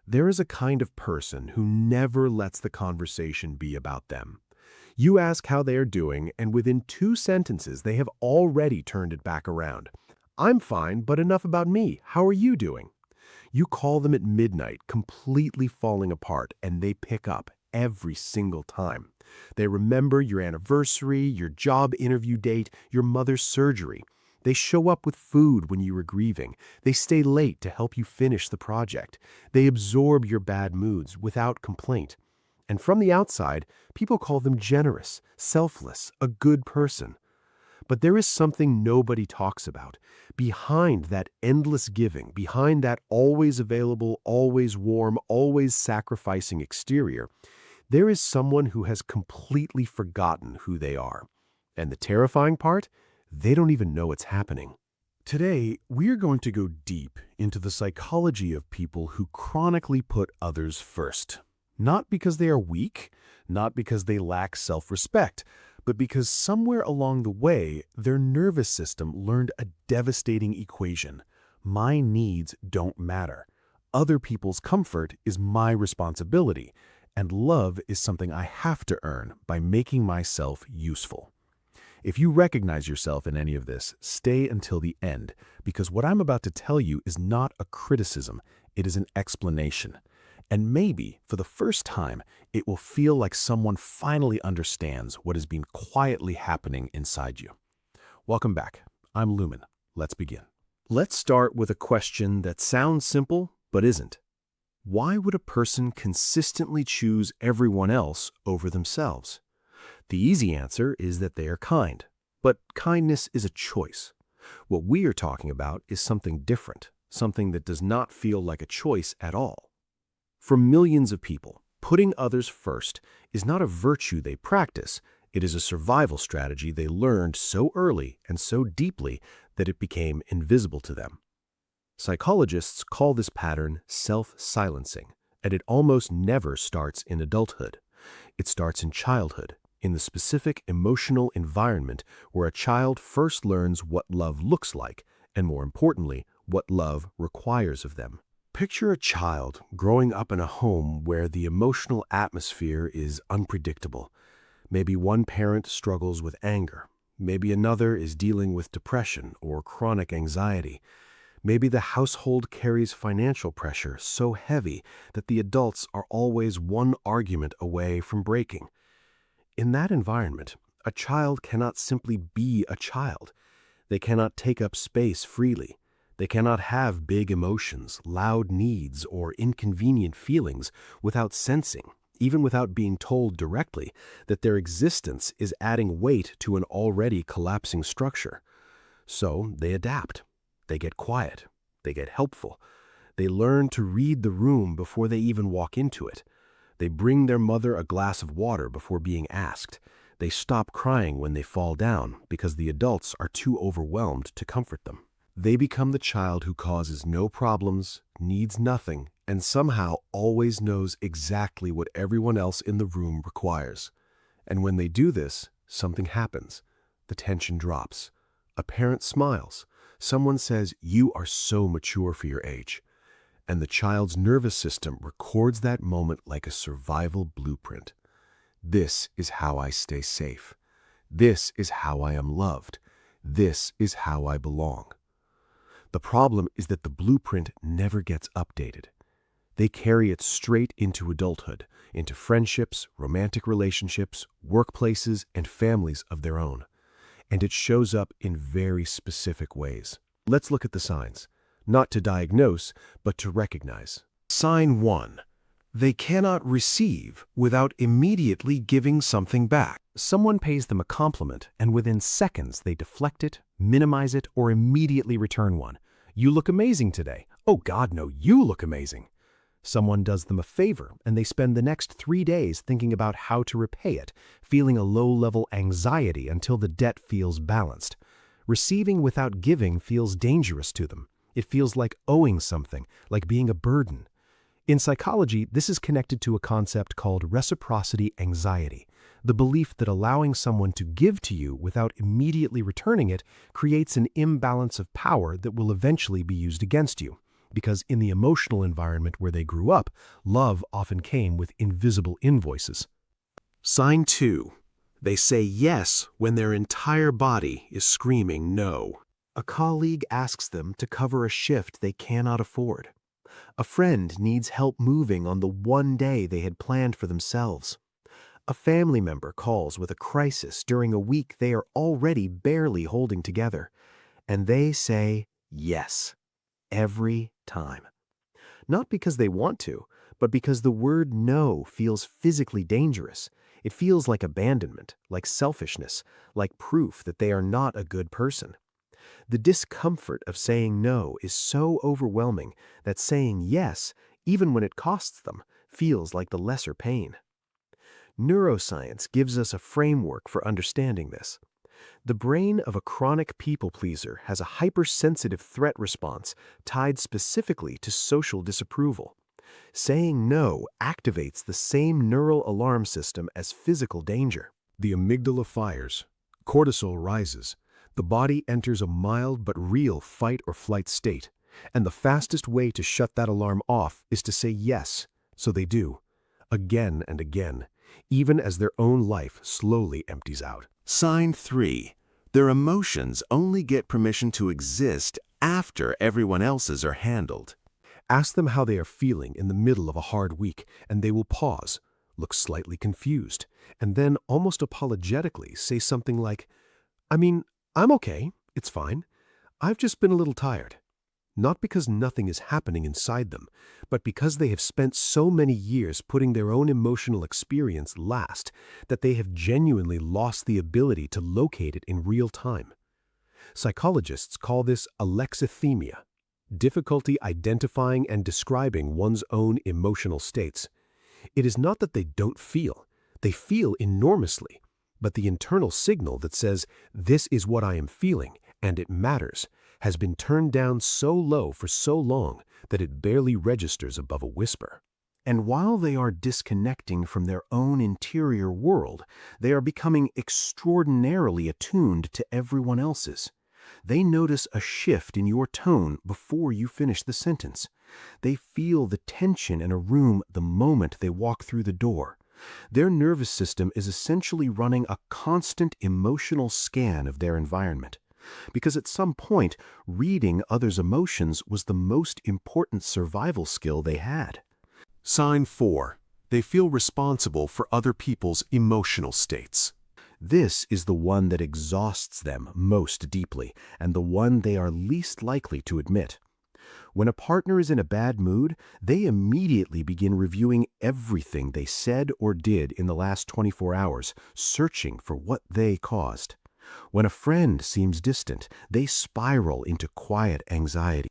There is a kind of person who never lets the conversation be about them. You ask how they are doing, and within 2 sentences, they have already turned it back around. I'm fine, but enough about me. How are you doing? You call them at midnight, completely falling apart, and they pick up every single time. They remember your anniversary, your job interview date, your mother's surgery. They show up with food when you were grieving. They stay late to help you finish the project. They absorb your bad moods without complaint. And from the outside, people call them generous, selfless, a good person. But there is something nobody talks about. Behind that endless giving, behind that always available, always warm, always sacrificing exterior, there is someone who has completely forgotten who they are. And the terrifying part? They don't even know it's happening. Today, we're going to go deep into the psychology of people who chronically put others first. Not because they are weak, not because they lack self-respect, but because somewhere along the way, their nervous system learned a devastating equation. My needs don't matter. Other people's comfort is my responsibility, and love is something I have to earn by making myself useful. If you recognize yourself in any of this, stay until the end, because what I'm about to tell you is not a criticism, it is an explanation. And maybe, for the first time, it will feel like someone finally understands what has been quietly happening inside you. Welcome back. I'm Lumen. Let's begin. Let's start with a question that sounds simple, but isn't. Why would a person consistently choose everyone else over themselves? The easy answer is that they are kind. But kindness is a choice. What we are talking about is something different, something that does not feel like a choice at all. For millions of people, putting others first is not a virtue they practice, it is a survival strategy they learned so early and so deeply that it became invisible to them. Psychologists call this pattern self-silencing, and it almost never starts in adulthood. It starts in childhood, in the specific emotional environment where a child first learns what love looks like, and more importantly, what love requires of them. Picture a child growing up in a home where the emotional atmosphere is unpredictable. Maybe one parent struggles with anger. Maybe another is dealing with depression or chronic anxiety. Maybe the household carries financial pressure so heavy that the adults are always one argument away from breaking. In that environment, a child cannot simply be a child. They cannot take up space freely. They cannot have big emotions, loud needs, or inconvenient feelings without sensing, even without being told directly, that their existence is adding weight to an already collapsing structure. So they adapt. They get quiet. They get helpful. They learn to read the room before they even walk into it. They bring their mother a glass of water before being asked. They stop crying when they fall down because the adults are too overwhelmed to comfort them. They become the child who causes no problems, needs nothing, and somehow always knows exactly what everyone else in the room requires. And when they do this, something happens. The tension drops. A parent smiles. Someone says, "You are so mature for your age." And the child's nervous system records that moment like a survival blueprint. This is how I stay safe. This is how I am loved. This is how I belong. The problem is that the blueprint never gets updated. They carry it straight into adulthood, into friendships, romantic relationships, workplaces, and families of their own. And it shows up in very specific ways. Let's look at the signs, not to diagnose, but to recognize. Sign 1. They cannot receive without immediately giving something back. Someone pays them a compliment, and within seconds they deflect it, minimize it, or immediately return one. "You look amazing today." "Oh God, no, you look amazing." Someone does them a favor, and they spend the next 3 days thinking about how to repay it, feeling a low-level anxiety until the debt feels balanced. Receiving without giving feels dangerous to them. It feels like owing something, like being a burden. In psychology, this is connected to a concept called reciprocity anxiety, the belief that allowing someone to give to you without immediately returning it creates an imbalance of power that will eventually be used against you. because in the emotional environment where they grew up, love often came with invisible invoices. Sign 2. They say yes when their entire body is screaming no. A colleague asks them to cover a shift they cannot afford. A friend needs help moving on the one day they had planned for themselves. A family member calls with a crisis during a week they are already barely holding together. And they say yes, every time. Not because they want to, but because the word no feels physically dangerous. It feels like abandonment, like selfishness, like proof that they are not a good person. The discomfort of saying no is so overwhelming that saying yes, even when it costs them, feels like the lesser pain. Neuroscience gives us a framework for understanding this. The brain of a chronic people-pleaser has a hypersensitive threat response tied specifically to social disapproval. Saying no activates the same neural alarm system as physical danger. The amygdala fires, cortisol rises, the body enters a mild but real fight or flight state, and the fastest way to shut that alarm off is to say yes, so they do, again and again, even as their own life slowly empties out. Sign 3. Their emotions only get permission to exist after everyone else's are handled. Ask them how they are feeling in the middle of a hard week, and they will pause, look slightly confused, and then almost apologetically say something like, I'm okay, it's fine. I've just been a little tired. Not because nothing is happening inside them, but because they have spent so many years putting their own emotional experience last that they have genuinely lost the ability to locate it in real time. Psychologists call this alexithymia, difficulty identifying and describing one's own emotional states. It is not that they don't feel. They feel enormously, but the internal signal that says, "This is what I am feeling, and it matters," has been turned down so low for so long that it barely registers above a whisper. And while they are disconnecting from their own interior world, they are becoming extraordinarily attuned to everyone else's. They notice a shift in your tone before you finish the sentence. They feel the tension in a room the moment they walk through the door. Their nervous system is essentially running a constant emotional scan of their environment. Because at some point, reading others' emotions was the most important survival skill they had. Sign 4. They feel responsible for other people's emotional states. This is the one that exhausts them most deeply, and the one they are least likely to admit. When a partner is in a bad mood, they immediately begin reviewing everything they said or did in the last 24 hours, searching for what they caused. When a friend seems distant, they spiral into quiet anxiety.